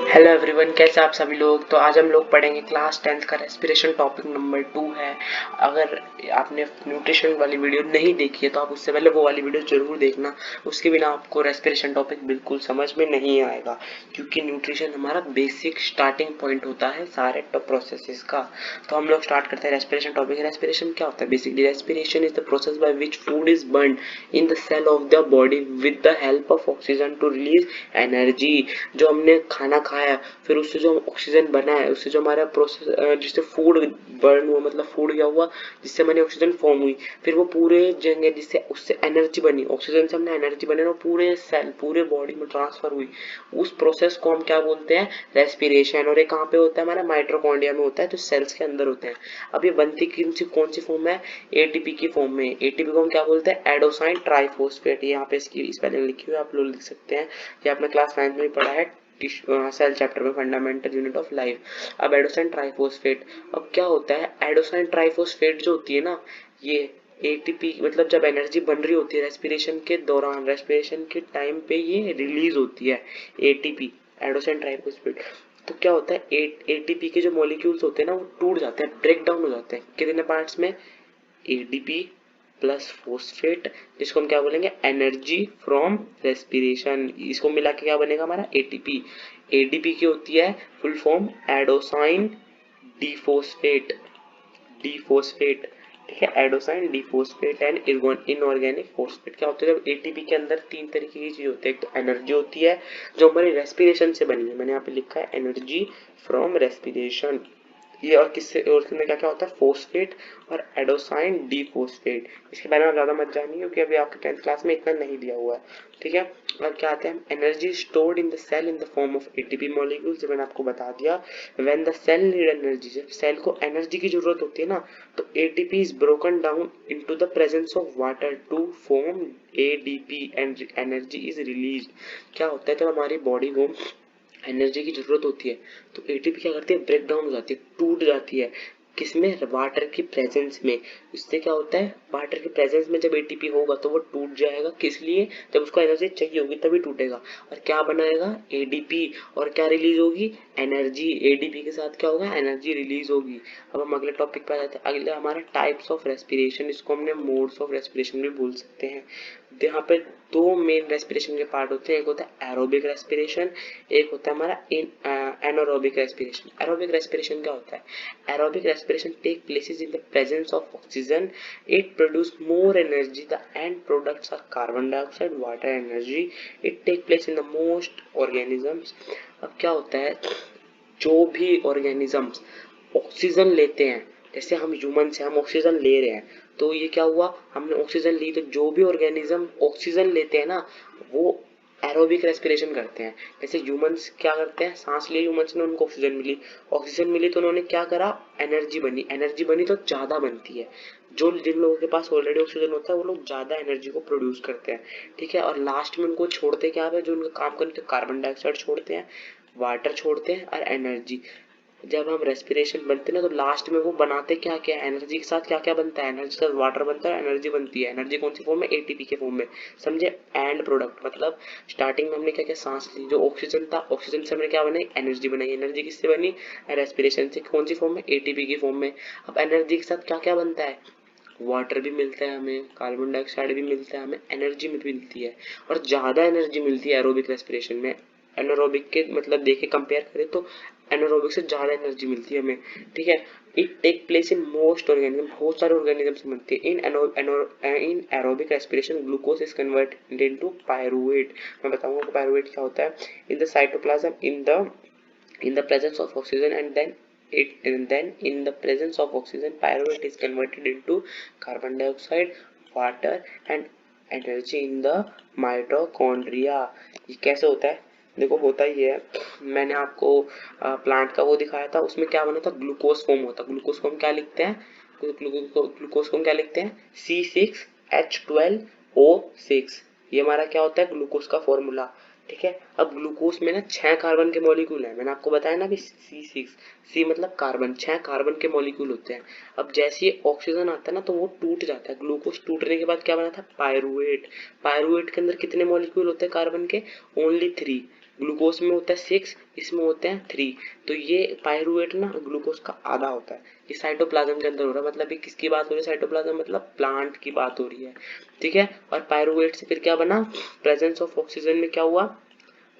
Hello everyone, कैसे आप सभी लोग। तो आज हम लोग पढ़ेंगे क्लास 10th का रेस्पिरेशन टॉपिक नंबर 2 है। अगर आपने न्यूट्रिशन वाली वीडियो नहीं देखी है तो आप उससे पहले वो वाली वीडियो जरूर देखना। उसके बिना आपको रेस्पिरेशन टॉपिक बिल्कुल समझ में नहीं आएगा, क्योंकि न्यूट्रिशन हमारा बेसिक स्टार्टिंग पॉइंट होता है सारे प्रोसेसेस का। तो हम लोग स्टार्ट करते हैं रेस्पिरेशन टॉपिक। रेस्पिरेशन क्या होता है? Basically respiration is the process by which food is burn in the cell of the body with the help of oxygen to release energy. जो हमने खाना खाया फिर उससे जो ऑक्सीजन बना है, उससे जो हमारा प्रोसेस जिससे फूड बर्न हुआ, मतलब फूड क्या हुआ जिससे हमारी ऑक्सीजन फॉर्म हुई, फिर वो पूरे जगह जिससे उससे एनर्जी बनी, ऑक्सीजन से हमने एनर्जी बने और पूरे सेल पूरे बॉडी में ट्रांसफर हुई। उस प्रोसेस को हम क्या बोलते हैं? रेस्पिरेशन। और ये कहाँ पे होता है? हमारा माइटोकॉन्ड्रिया में होता है, जो सेल्स के अंदर होते हैं। अब ये बनती कौन सी फॉर्म है? एटीपी की फॉर्म में। एटीपी को हम क्या बोलते हैं? एडोसाइन ट्राइफॉस्फेट। यहाँ पे इसकी स्पेलिंग लिखी हुई है, आप लोग लिख सकते हैं। ये आपने क्लास 9 में पढ़ा है, सेल चैप्टर में, फंडामेंटल यूनिट ऑफ लाइफ। अब एडोसाइन ट्राइफॉस्फेट, अब क्या होता है? एडोसाइन ट्राइफॉस्फेट जो होती है ना, ये एटीपी, मतलब जब एनर्जी बन रही होती है रेस्पिरेशन के दौरान, रेस्पिरेशन के टाइम पे ये रिलीज होती है एटीपी, एडोसाइन ट्राइफॉस्फेट। तो क्या होता है? एटीपी के जो मॉलिक्यूल्स होते हैं ना, वो टूट जाते हैं, ब्रेक डाउन हो जाते हैं कितने पार्ट्स में? एडीपी प्लस फोस्फेट, जिसको हम क्या बोलेंगे? Energy from respiration. इसको मिला के क्या बनेगा हमारा? एटीपी। एडीपी की होती है फुल फॉर्म एडोसाइन डीफोस्फेट। डीफोस्फेट, ठीक है, एडोसाइन डीफोस्फेट एंड इनऑर्गेनिक फोस्फेट। क्या होता है? जब एटीपी के अंदर तीन तरीके की चीज होती है। एक तो एनर्जी होती है जो हमारी रेस्पिरेशन से बनी है, मैंने यहाँ पे लिखा है एनर्जी फ्रॉम रेस्पिरेशन। ये और किससे, और किसमें क्या क्या होता है? फोस्फेट और एडोसाइन डीफोस्फेट। इसके बारे में आप ज्यादा मत जानिए, क्योंकि अभी आपके 10th क्लास में इतना नहीं दिया हुआ है, ठीक है। और क्या आते हैं? Energy stored in the cell in the form of ATP molecules, मैंने आपको बता दिया। When the cell need energy, जब सेल को एनर्जी की जरूरत होती है ना, तो ATP is broken down into the presence of water to form ADP and energy is released. क्या होता है? जब हमारी बॉडी को एनर्जी की जरूरत होती है तो एटीपी क्या करती है? ब्रेक डाउन हो जाती है, टूट जाती है। किसमें? वाटर की प्रेजेंस में। इससे क्या होता है? वाटर की प्रेजेंस में जब एटीपी होगा तो वो टूट जाएगा। किस लिए? जब उसको एनर्जी चाहिए होगी तभी टूटेगा। और क्या बनाएगा? एडीपी। और क्या रिलीज होगी? एनर्जी। एडीपी के साथ क्या होगा? एनर्जी रिलीज होगी। अब हम अगले टॉपिक पे आ जाते हैं। अगले हमारे टाइप्स ऑफ रेस्पिरेशन, इसको हमने मोड्स ऑफ रेस्पिरेशन भी बोल सकते हैं। यहाँ पे दो मेन रेस्पिरेशन के पार्ट होते हैं, एक होता है एरोबिक रेस्पिरेशन, एक होता है हमारा एनारोबिक रेस्पिरेशन। एरोबिक रेस्पिरेशन क्या होता है? Aerobic respiration take places in the presence of oxygen. It produce more energy. The end products are carbon dioxide, water, energy. It take place in the most organisms. अब क्या होता है? जो भी organisms oxygen लेते हैं, जैसे हम ह्यूमन से हम ऑक्सीजन ले रहे हैं, तो ये क्या हुआ? हमने ऑक्सीजन ली, तो जो भी ऑर्गेनिज्म ऑक्सीजन लेते हैं ना, वो एरोबिक रेस्पिरेशन करते हैं। जैसे ह्यूमंस क्या करते हैं? सांस लिए ह्यूमंस ने, उनको ऑक्सीजन मिली, ऑक्सीजन मिली तो उन्होंने क्या करा? एनर्जी बनी। एनर्जी बनी तो ज्यादा बनती है। जो जिन लोगों के पास ऑलरेडी ऑक्सीजन होता है वो लोग ज्यादा एनर्जी को प्रोड्यूस करते हैं, ठीक है। और लास्ट में उनको छोड़ते क्या है? जो उनका काम करते हैं, कार्बन डाइऑक्साइड छोड़ते हैं, वाटर छोड़ते हैं और एनर्जी। जब हम रेस्पिरेशन बनते हैं ना, तो लास्ट में वो बनाते क्या क्या? एनर्जी के साथ क्या क्या बनता है? एनर्जी के साथ वाटर बनता है, एनर्जी बनती है। एनर्जी कौन सी फॉर्म में? एटीपी के फॉर्म में, समझे? एंड प्रोडक्ट, मतलब स्टार्टिंग में हमने क्या क्या सांस ली, जो ऑक्सीजन था, ऑक्सीजन से हमने क्या बनाई? एनर्जी बनाई। एनर्जी किससे बनी? रेस्पिरेशन से। कौन सी फॉर्म में? एटीपी की फॉर्म में। अब एनर्जी के साथ क्या क्या बनता है? वाटर भी मिलता है हमें, कार्बन डाइऑक्साइड भी मिलता है हमें, एनर्जी भी मिलती है। और ज्यादा एनर्जी मिलती है एरोबिक रेस्पिरेशन में। एनारोबिक के मतलब देखे कंपेयर करें तो एनारोबिक से ज्यादा एनर्जी मिलती है हमें, ठीक है। It take place in most organism, बहुत सारे ऑर्गेनिजम्स में बनती है। In aerobic respiration glucose is converted into pyruvate. मैं बताऊंगा पायरुवेट क्या होता है। In the cytoplasm in the presence of oxygen, and then in the presence of oxygen pyruvate is converted into carbon dioxide, water and energy in the mitochondria। ये कैसे होता है? देखो होता ही है, मैंने आपको प्लांट का वो दिखाया था, उसमें क्या बना था? ग्लूकोज फॉर्म होता है। ग्लूकोज को हम क्या लिखते हैं? ग्लूकोज को हम क्या लिखते हैं? C6H12O6। ये हमारा क्या होता है? ग्लूकोज का फॉर्मूला, ठीक है। अब ग्लूकोज में ना 6 कार्बन के मॉलिक्यूल है, मैंने आपको बताया ना अभी। C6, सी मतलब कार्बन, 6 कार्बन के मॉलिक्यूल होते हैं। अब जैसे ही ऑक्सीजन आता है ना, तो वो टूट जाता है। ग्लूकोज टूटने के बाद क्या बना था? पायरुवेट। पायरुवेट के अंदर कितने मॉलिक्यूल होते हैं कार्बन के? ओनली 3। ग्लूकोज में होता है 6, इसमें होते हैं 3। तो ये पायरुवेट ना ग्लूकोज का आधा होता है। ये साइटोप्लाज्म के अंदर हो रहा है, मतलब ये किसकी बात हो रही है, साइटोप्लाज्म मतलब प्लांट की बात हो रही है, ठीक है। और पायरुवेट से फिर क्या बना, प्रेजेंस ऑफ ऑक्सीजन में क्या हुआ,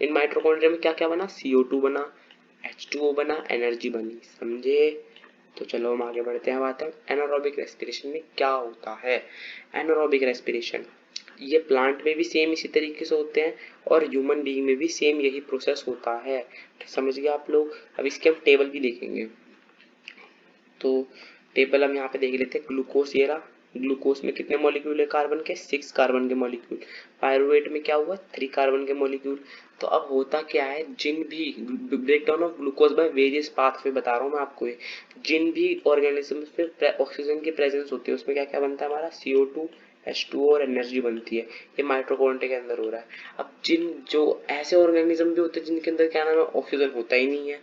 इन माइटोकॉन्ड्रिया में क्या क्या बना, CO2 बना, H2O बना, एनर्जी बनी, समझे। तो चलो हम आगे बढ़ते हैं, बात है एनारोबिक रेस्पिरेशन में क्या होता है। एनारोबिक रेस्पिरेशन ये प्लांट में भी सेम इसी तरीके से होते हैं और ह्यूमन बीइंग में भी सेम यही प्रोसेस होता है, समझ गए आप लोग। अब इसके हम टेबल भी देखेंगे, तो टेबल हम यहाँ पे देख लेते हैं। ग्लूकोज ये रहा, ग्लूकोज में कितने मॉलिक्यूल है कार्बन के, 6 कार्बन के मॉलिक्यूल। पायरुवेट में क्या हुआ, 3 कार्बन के मॉलिक्यूल। तो अब होता क्या है, जिन भी breakdown of glucose by various pathway बता रहा हूँ मैं आपको, जिन भी ऑर्गेनिज्म में ऑक्सीजन की प्रेजेंस होती है उसमें क्या क्या बनता है हमारा, CO2, H2O और एनर्जी बनती है। ये माइटोकॉन्ड्रिया के अंदर हो रहा है। अब जिन जो ऐसे ऑर्गेनिज्म भी होते हैं जिनके अंदर क्या नाम है, ऑक्सीजन होता ही नहीं है,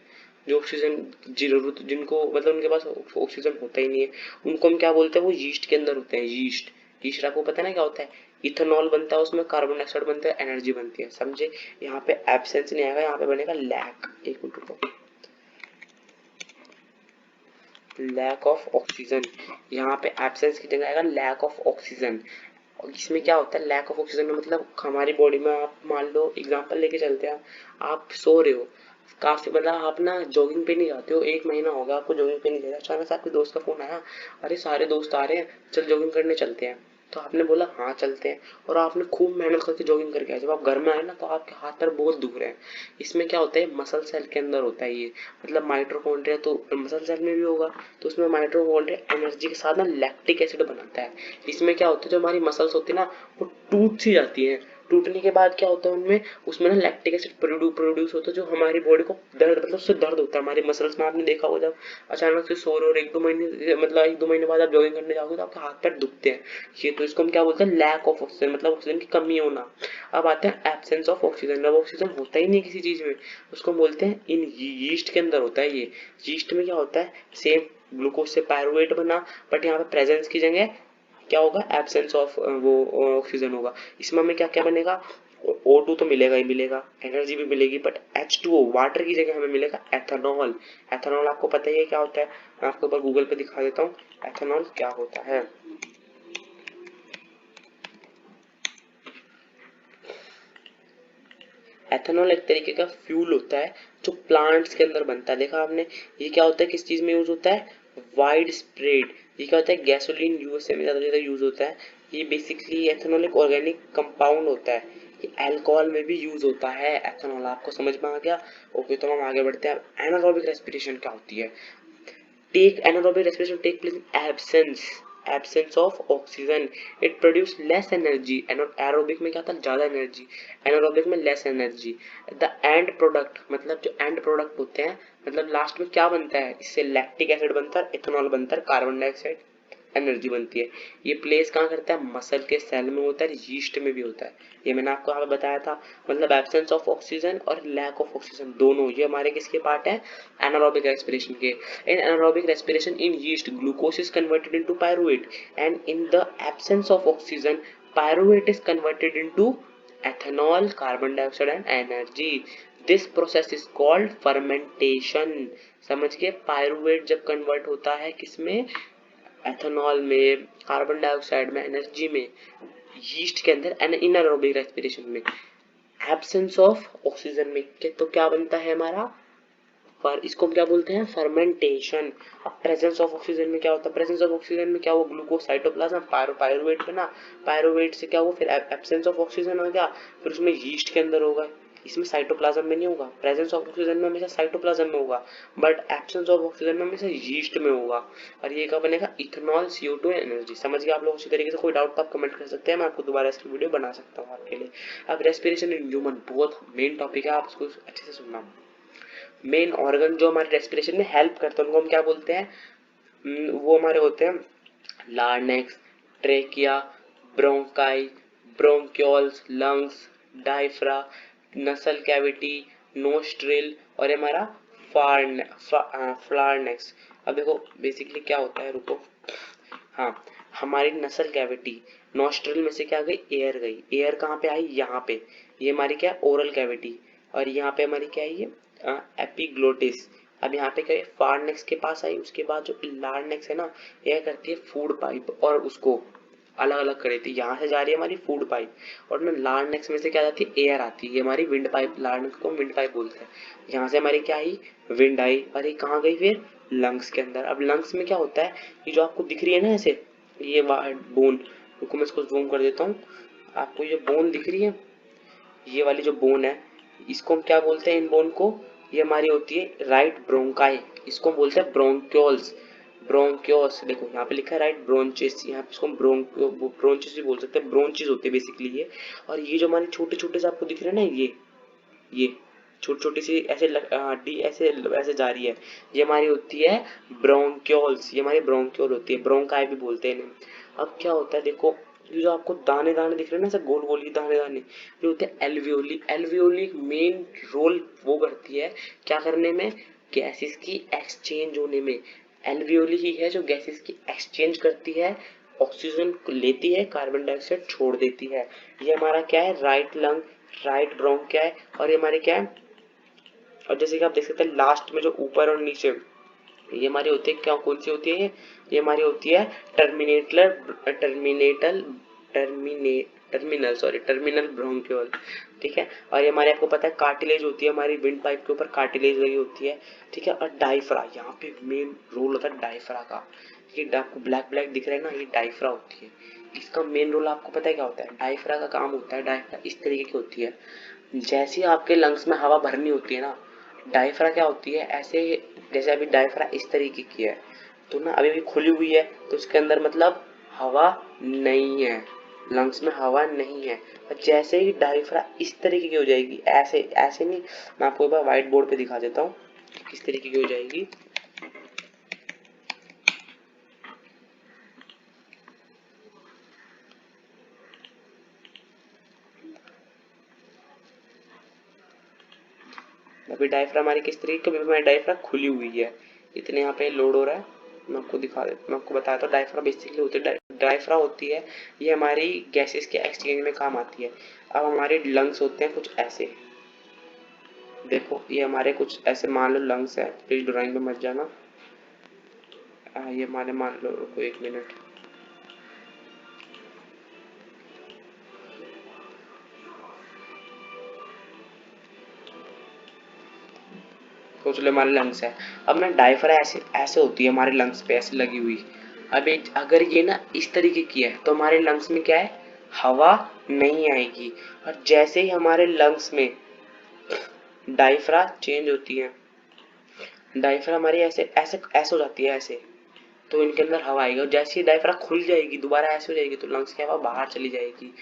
जो ऑक्सीजन जरूरत जिनको मतलब उनके पास ऑक्सीजन होता ही नहीं है, उनको हम क्या बोलते हैं, वो यीस्ट के अंदर होते हैं। यीस्ट, यीस्ट आपको पता है ना क्या होता है, इथेनॉल बनता है, उसमें कार्बन डाइऑक्साइड बनता है, एनर्जी बनती है, समझे। यहाँ पे एब्सेंस नहीं आएगा, यहाँ पे बनेगा लैक, एक मिनट रुको, लैक ऑफ ऑक्सीजन। यहाँ पे एब्सेंस की जगह आएगा लैक ऑफ ऑक्सीजन। इसमें क्या होता है, लैक ऑफ ऑक्सीजन में मतलब हमारी बॉडी में, आप मान लो एग्जांपल लेके चलते हैं, आप सो रहे हो काफी, मतलब आप ना जॉगिंग पे नहीं जाते हो, 1 महीना हो गया आपको जॉगिंग पे नहीं जाता, अचानक से आपके दोस्त का फोन आया, अरे सारे दोस्त आ रहे हैं चल जॉगिंग करने चलते हैं। तो आपने बोला हाँ चलते हैं, और आपने खूब मेहनत करके जॉगिंग करके आए, जब आप घर में आए ना तो आपके हाथ पैर बहुत दुख रहे हैं। इसमें क्या होता है, मसल सेल के अंदर होता है ये, मतलब माइटोकॉन्ड्रिया तो मसल सेल में भी होगा, तो उसमें माइटोकॉन्ड्रिया एनर्जी के साथ ना लैक्टिक एसिड बनाता है। इसमें क्या होता है, जो हमारी मसल्स होती है ना वो टूट सी जाती है, टूटने के बाद क्या होता है उनमें, उसमें ना लैक्टिक एसिड प्रोड्यूस होता है, जो हमारी बॉडी को दर्द, मतलब उससे दर्द होता है हमारी मसल्स में। आपने देखा होगा जब अचानक से सो रहे और 1-2 महीने, मतलब 1-2 महीने बाद आप जॉगिंग करने जाओगे तो आपके हाथ पैर दुखते हैं, ये तो इसको हम क्या बोलते हैं, लैक ऑफ ऑक्सीजन, मतलब ऑक्सीजन की कमी होना। अब आते हैं एब्सेंस ऑफ ऑक्सीजन, जब ऑक्सीजन होता ही नहीं किसी चीज में, उसको बोलते हैं इन यीस्ट के अंदर होता है ये। यीस्ट में क्या होता है, सेम ग्लूकोज से पायरुवेट बना, बट यहाँ पे प्रेजेंस की जगह क्या होगा, एब्सेंस ऑफ वो ऑक्सीजन होगा। इसमें हमें क्या क्या बनेगा, O2 तो मिलेगा ही मिलेगा, एनर्जी भी मिलेगी, बट H2O वाटर की जगह हमें मिलेगा एथेनॉल। एथेनॉल आपको पता ही है क्या होता है, मैं आपको ऊपर गूगल पे दिखा देता हूँ एथेनॉल क्या होता है। एथेनॉल एक तरीके का फ्यूल होता है जो प्लांट्स के अंदर बनता है, देखा आपने। ये क्या होता है, किस चीज में यूज होता है, वाइड स्प्रेड। ये क्या होता है, गैसोलीन यूएसए में ज्यादा यूज होता है। ये बेसिकली एथेनॉल एक ऑर्गेनिक कंपाउंड होता है, ये अल्कोहल में भी यूज होता है एथेनॉल, आपको समझ में आ गया। ओके, तो हम आगे बढ़ते हैं। एनारोबिक रेस्पिरेशन क्या होती है, take anaerobic respiration take place in absence of oxygen, it produce less energy। aerobic में क्या था, ज्यादा एनर्जी, anaerobic में less energy. The end product, मतलब जो एंड प्रोडक्ट होते हैं, मतलब लास्ट में क्या बनता है, इससे लैक्टिक एसिड बनता है, इथेनॉल बनता है, कार्बन डाइऑक्साइड, एनर्जी बनती है। ये प्लेस कहाँ करता है, मसल के सेल में होता है, यीस्ट में भी होता है, ये मैंने आपको यहाँ पे बताया था। मतलब एब्सेंस ऑफ ऑक्सीजन और लैक ऑफ ऑक्सीजन दोनों ये हमारे किसके पार्ट है, एनारोबिक रेस्पिरेशन के। इन anaerobic respiration in yeast glucose is converted into pyruvate, and in the absence of oxygen pyruvate is converted into ethanol, carbon dioxide and energy. This process is called fermentation। समझ के, pyruvate जब convert होता है किसमें, ethanol में, carbon dioxide में, energy में, yeast के अंदर, इनएरोबिक रेस्पिरेशन में, एब्सेंस ऑफ ऑक्सीजन में, तो क्या बनता है हमारा, पर इसको हम क्या बोलते हैं, फर्मेंटेशन। अब प्रेजेंस ऑफ ऑक्सीजन में क्या होता है, प्रेजेंस ऑफ ऑक्सीजन में क्या हुआ, ग्लूकोज साइटोप्लाज्म पायरुवेट बना, पायरुवेट से क्या हुआ, फिर एब्सेंस ऑफ ऑक्सीजन आ गया, फिर उसमें यीस्ट के अंदर होगा, इसमें साइटोप्लाज्म में नहीं होगा। प्रेजेंस ऑफ ऑक्सीजन में हमेशा साइटोप्लाज्म में होगा, बट एब्सेंस ऑफ ऑक्सीजन में हमेशा यीस्ट में होगा, और ये क्या बनेगा, इथेनॉल, CO2 एनर्जी। समझ गए आप लोग, उसी तरीके से कोई डाउट तो आप कमेंट कर सकते हैं, मैं आपको दोबारा इसकी वीडियो बना सकता हूँ आपके लिए। अब रेस्पिरेशन इन ह्यूमन बहुत मेन टॉपिक है, आप इसको अच्छे से सुनना। मेन ऑर्गन जो हमारे रेस्पिरेशन में हेल्प करते हैं उनको हम क्या बोलते हैं, वो हमारे होते हैं लार्नेक्स, ट्रेकिया, ब्रोंकाई, ब्रोंक्योल्स, लंग्स, डायफ्रा, नसल कैविटी, नोस्ट्रिल, और हमारा फ्लारनेक्स। अब देखो बेसिकली क्या होता है, रुको, हाँ, हमारी नसल कैविटी, नोस्ट्रिल में से क्या गई, एयर गई, एयर कहाँ पे आई, यहाँ पे, ये हमारी क्या, ओरल कैविटी। और यहाँ पे हमारी क्या है ये एपिग्लोटिस। अब यहाँ पे क्या है, फारनेक्स के पास आई, उसके बाद जो लारनेक्स है ना, यह करती है फूड पाइप और उसको अलग अलग कर देती है। यहाँ से जा रही है हमारी फूड पाइप और ना लारनेक्स में से क्या जाती है, एयर आती है, ये हमारी विंड पाइप, लारनेक्स को विंड पाइप बोलते हैं। यहाँ से हमारी क्या आई, विंड आई, और ये कहाँ गई फिर, लंग्स के अंदर। अब लंग्स में क्या होता है, ये जो आपको दिख रही है ना ऐसे, ये बोन, रुको मैं इसको जूम कर देता हूँ, आपको ये बोन दिख रही है, ये वाली जो बोन है, इसको हम क्या बोलते हैं, इन बोन को, ये हमारी होती है राइट ब्रोंकाई, इसको हम बोलते हैं ब्रोंक्योल्स, ब्रोंक्योस। देखो यहाँ पे लिखा है राइट ब्रोंचिस, यहाँ पे इसको हम ब्रोंचिस भी बोल सकते हैं, ब्रोंचिस होते हैं बेसिकली ये। और ये जो हमारे छोटे छोटे से आपको दिख रहे हैं ना, ये छोटी छोटी सी ऐसे हड्डी ऐसे ऐसे जा रही है, ये हमारी होती है ब्रोंक्योल्स, ये हमारी ब्रोंक्योल होती है, ब्रोंकाई भी बोलते हैं इन्हें। अब क्या होता है देखो, ये जो आपको दाने दाने दिख रहे हैं ना, ऐसे गोल गोल ये दाने दाने, ये होते हैं एल्वियोली। एल्वियोली मेन रोल वो करती है क्या करने में, गैसेस की एक्सचेंज होने में। एल्वियोली ही है जो गैसेस की एक्सचेंज करती है, ऑक्सीजन लेती है, कार्बन डाइऑक्साइड छोड़ देती है। ये हमारा क्या है, राइट लंग, राइट ब्रोंक क्या है, और ये हमारे क्या है, और जैसे कि आप देख सकते हैं लास्ट में जो ऊपर और नीचे, ये हमारी होती है क्या, कौन सी होती है ये हमारी होती है टर्मिनेटल टर्मिनेटल टर्मिनल ब्रोंक्यूल, ठीक है। और ये हमारे आपको पता है कार्टिलेज होती है, हमारी विंड पाइप के ऊपर कार्टिलेज लगी होती है, ठीक है। और डायफ्रा, यहाँ पे मेन रोल होता है डायफ्रा का, ये आपको ब्लैक ब्लैक दिख रहा है ना, ये डायफ्रा होती है। इसका मेन रोल आपको पता है क्या होता है, डायफ्रा का काम होता है, डायफ्रा इस तरीके की होती है, जैसे आपके लंग्स में हवा भरनी होती है ना, डायफ्रा क्या होती है ऐसे, जैसे अभी डायफ्रा इस तरीके की है, तो ना अभी खुली हुई है, तो इसके अंदर मतलब हवा नहीं है, लंग्स में हवा नहीं है। और जैसे ही डायफ्रा इस तरीके की हो जाएगी, ऐसे ऐसे नहीं, मैं आपको एक बार व्हाइट बोर्ड पे दिखा देता हूँ किस तरीके की हो जाएगी। अभी डायफ्रा हमारी किस तरीके की, हमारी डायफ्रा खुली हुई है, इतने यहाँ पे लोड हो रहा है, मैं आपको दिखा देता, मैं आपको बताता हूँ डायफ्रा बेसिकली होती है, डायफ्रा होती है ये हमारी गैसेस के एक्सचेंज में काम आती है। अब हमारे लंग्स होते हैं कुछ ऐसे, देखो ये हमारे कुछ ऐसे मान लो लंग्स है, प्लीज ड्राइंग में मत जाना, ये हमारे मान लो, रुको एक मिनट, सोच लो हमारे लंग्स है। अब ना डायफ्रा ऐसे ऐसे होती है हमारे लंग्स पे ऐसे लगी हुई, अब अगर ये ना इस तरीके की है तो हमारे लंग्स में क्या है, हवा नहीं आएगी। और जैसे ही हमारे लंग्स में डायफ्रा चेंज होती है, डायफ्रा हमारी ऐसे ऐसे ऐसे हो जाती है ऐसे, तो इनके अंदर हवा आएगी, और जैसे ही डायफ्रा खुल जाएगी दोबारा ऐसे हो जाएगी, तो लंग्स की हवा बाहर चली जाएगी,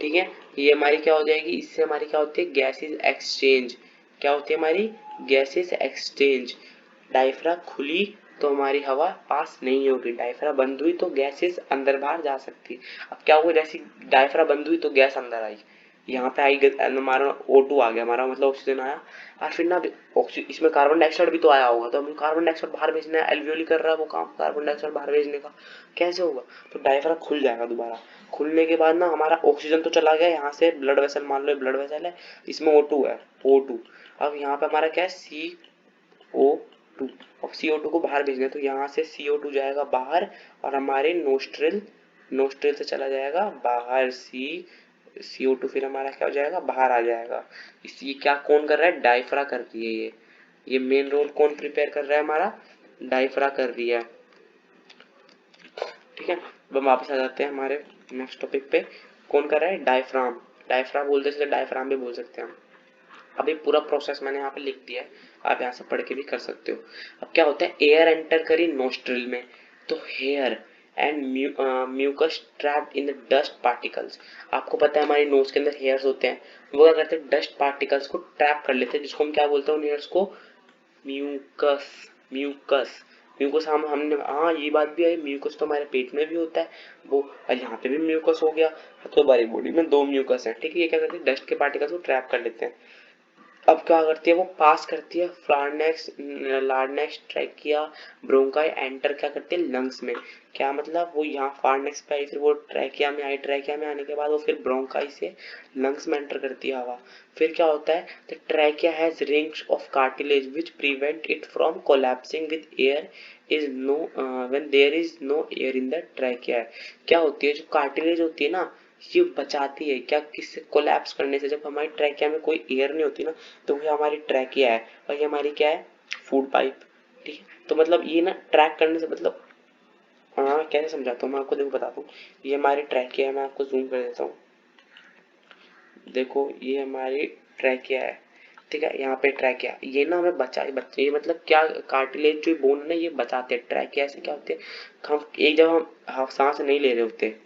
ठीक है। ये हमारी क्या हो जाएगी, इससे हमारी क्या होती है, गैसेस एक्सचेंज, क्या होती है हमारी, गैसेस एक्सचेंज। डायफ्रा खुली तो हमारी हवा पास नहीं होगी, डायफ्रा बंद हुई तो गैसेस अंदर बाहर जा सकती है। अब क्या हुआ, जैसी डायफ्रा बंद हुई तो गैस अंदर आई, यहाँ पे आई हमारा O2 आ गया, हमारा मतलब ऑक्सीजन आया, और फिर ना इसमें कार्बन डाइऑक्साइड भी तो आया होगा, तो हमें कार्बन डाइऑक्साइड बाहर भेजना है, एल्वियोली कर रहा है वो काम कार्बन डाइऑक्साइड बाहर भेजने का, कैसे होगा, तो डायफ्रा खुल जाएगा दोबारा। खुलने के बाद ना हमारा ऑक्सीजन तो चला गया, यहाँ से ब्लड वेसल, मान लो ब्लड वेसल है, इसमें O2 है, O2। अब यहाँ पे हमारा क्या है, CO2, अब CO2 को बाहर भेजना है, तो यहाँ से CO2 जाएगा बाहर, और हमारे नोस्ट्रिल, नोस्ट्रिल से चला जाएगा बाहर, CO2 फिर हमारा क्या हो जाएगा, बाहर आ जाएगा। ये क्या कौन कर रहा है, डायफ्रा कर रही है ये मेन रोल कौन प्रिपेयर कर रहा है, हमारा डायफ्रा कर रही है, ठीक है। अब हम वापस आ जाते हैं हमारे नेक्स्ट टॉपिक पे, कौन कर रहा है, डायफ्राम, डायफ्राम बोलते हैं, डायफ्राम भी बोल सकते हैं हम। अभी पूरा प्रोसेस मैंने यहाँ पे लिख दिया है, आप यहाँ से पढ़ के भी कर सकते हो। अब क्या होता है, एयर एंटर करी नोस्ट्रिल में, तो hair and mucus trapped in the dust particles, आपको पता है हमारी नोज के अंदर हेयर्स होते हैं, वो क्या करते हैं, डस्ट पार्टिकल्स को ट्रैप कर लेते हैं, जिसको हम क्या बोलते हैं उन हेयर्स को, म्यूकस, म्यूकस, म्यूकस। हम हमने हाँ ये बात भी है, म्यूकस तो हमारे पेट में भी होता है वो, और यहाँ पे भी म्यूकस हो गया, तो हमारी बॉडी में दो म्यूकस है, ठीक है। ये क्या करते हैं, डस्ट के पार्टिकल्स को ट्रैप कर लेते हैं। अब क्या करती है, वो पास करती है लार्नेक्स ट्रैकिया ब्रोंकाई, एंटर क्या करती है लंग्स में। क्या मतलब, वो यहाँ फार्नेक्स पे आई, फिर वो ट्रैकिया में आई, ट्रैकिया में आने के बाद वो फिर ब्रोंकाई से लंग्स में एंटर करती है हवा। फिर क्या होता है, the trachea has rings of cartilage which prevent it from collapsing with air is no when there is no air in the trachea. क्या होती है, जो कार्टिलेज होती है ना, ये बचाती है क्या, किससे, कोलैप्स करने से। जब हमारी ट्रैकिया में कोई एयर नहीं होती ना, तो ये हमारी ट्रैकिया है, और ये हमारी क्या है, फूड पाइप। ठीक है, तो मतलब ये ना ट्रैक करने से मतलब, हाँ कैसे समझाता हूँ मैं आपको, देखो बताता हूँ। ये हमारी ट्रैकिया है, मैं आपको जूम कर देता हूँ। देखो ये हमारी ट्रैकिया है, ठीक है, यहाँ पे ट्रैकिया, ये ना हमें बच्चे, ये मतलब क्या, कार्टिलेज जो बोन है ना, ये बचाते हैं। ट्रैकिया से क्या होते हैं, हम एक जब हम सांस नहीं ले रहे होते,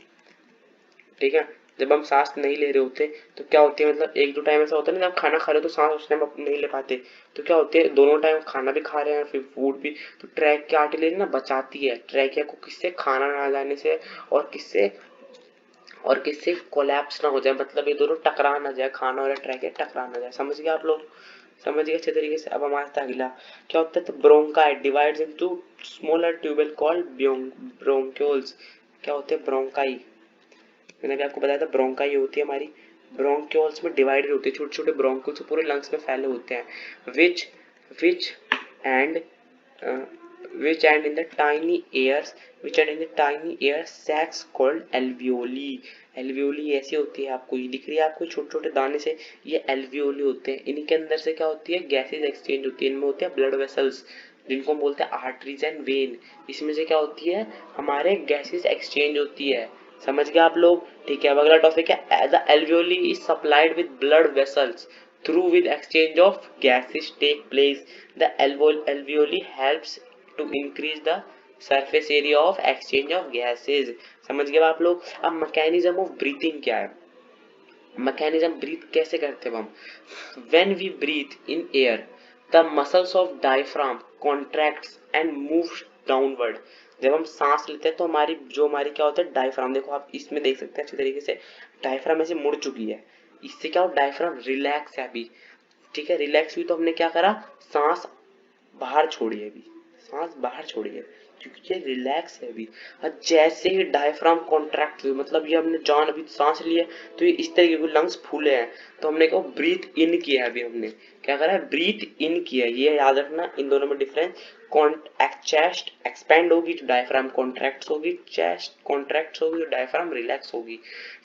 ठीक है, जब हम सांस नहीं ले रहे होते तो क्या होती है, मतलब एक दो टाइम ऐसा होता है ना, जब खाना खा रहे हो तो सांस उस टाइम नहीं ले पाते, तो क्या होते हैं, दोनों टाइम खाना भी खा रहे हैं फिर फूड भी, तो ट्रैक की आर्टिलरी ना बचाती है ट्रैकिया को, किससे, खाना ना जाने से, और किससे, और किससे कोलैप्स ना हो जाए, मतलब ये दोनों टकरा ना जाए, खाना और ट्रैकिया टकरा ना जाए। समझ गए आप लोग, समझ गए अच्छे तरीके से। अब हमारा अगला क्या होता है, तो bronchi divides into smaller tubule called bronchioles. क्या होते हैं ब्रोंकाई, मैंने भी आपको बताया था, ब्रोंकाई होती है हमारी, ब्रोंक्यूल्स में डिवाइडेड होती है, छोटे छोटे ब्रोंक्यूल्स पूरे लंग्स में फैले होते हैं, विच विच and which end in the tiny ears which end in the tiny ear sacs called alveoli। alveoli ऐसी होती है, आपको ये दिख रही है, आपको छोटे छोटे दाने से, ये alveoli होते हैं। इन्हीं के अंदर से क्या होती है, गैसेज एक्सचेंज होती है, इनमें होते हैं ब्लड वेसल्स, जिनको हम बोलते हैं आर्टरीज एंड वेन। इसमें से क्या होती है, हमारे गैसेज एक्सचेंज होती है। समझ गए आप लोग, ठीक है। अब अगला टॉपिक है, the alveoli is supplied with blood vessels through with exchange of gases take place। The alveoli helps to increase the surface area of exchange of gases। समझ गए आप लोग। अब मैकेनिज्म ऑफ ब्रीथिंग क्या है, मैकेनिज्म ब्रीथ कैसे करते हैं हम, when we breathe in air the muscles of diaphragm contracts and moves downward. जब हम सांस लेते हैं तो हमारी क्या होता है, डायफ्राम, देखो आप इसमें देख सकते हैं अच्छे तरीके से, डायफ्राम ऐसे मुड़ चुकी है, इससे क्या हो, डायफ्राम रिलैक्स है अभी, ठीक है, रिलैक्स हुई तो हमने क्या करा, सांस बाहर छोड़िए, अभी सांस बाहर छोड़िए, क्योंकि ये रिलैक्स है अभी। और जैसे ही डायफ्राम कॉन्ट्रैक्ट हुई, मतलब ये हमने जान अभी सांस ली है, तो ये इस तरीके के लंग्स फूले हैं, तो हमने क्या ब्रीथ इन किया है, अभी हमने क्या करा है, ब्रीथ इन किया है। ये याद रखना, इन दोनों में डिफरेंस। चेस्ट एक्सपेंड होगी तो डायफ्राम कॉन्ट्रैक्ट होगी, चेस्ट कॉन्ट्रैक्ट होगी तो डायफ्राम रिलैक्स होगी।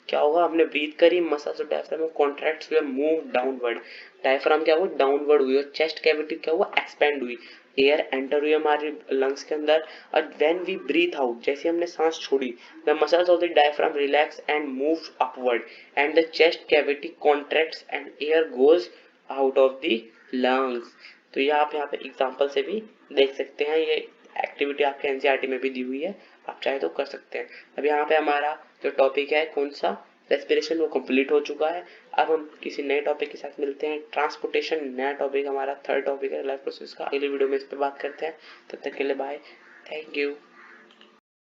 क्या होगा, हमने ब्रीथ करी, मसल्स ऑफ डायफ्राम कॉन्ट्रैक्ट हुए, मूव डाउनवर्ड, डायफ्राम क्या हुआ, डाउनवर्ड हुई, और चेस्ट कैविटी क्या हुआ, एक्सपेंड हुई, एयर एंटर हुई हमारे लंग्स के अंदर। और व्हेन वी ब्रीथ आउट, जैसे हमने सांस छोड़ी, the muscles of the diaphragm relax and move upward and the chest cavity contracts and air goes out of the lungs. तो ये आप यहाँ पे एग्जांपल से भी देख सकते हैं, ये एक्टिविटी आपके एनसीईआरटी में भी दी हुई है, आप चाहे तो कर सकते हैं। अब यहाँ पे हमारा जो टॉपिक है कौन सा, रेस्पिरेशन, वो कंप्लीट हो चुका है। अब हम किसी नए टॉपिक के साथ मिलते हैं, ट्रांसपोर्टेशन नया टॉपिक, हमारा थर्ड टॉपिक है लाइफ प्रोसेस का। अगले वीडियो में इस पर बात करते हैं, तब तक के लिए बाय, थैंक यू।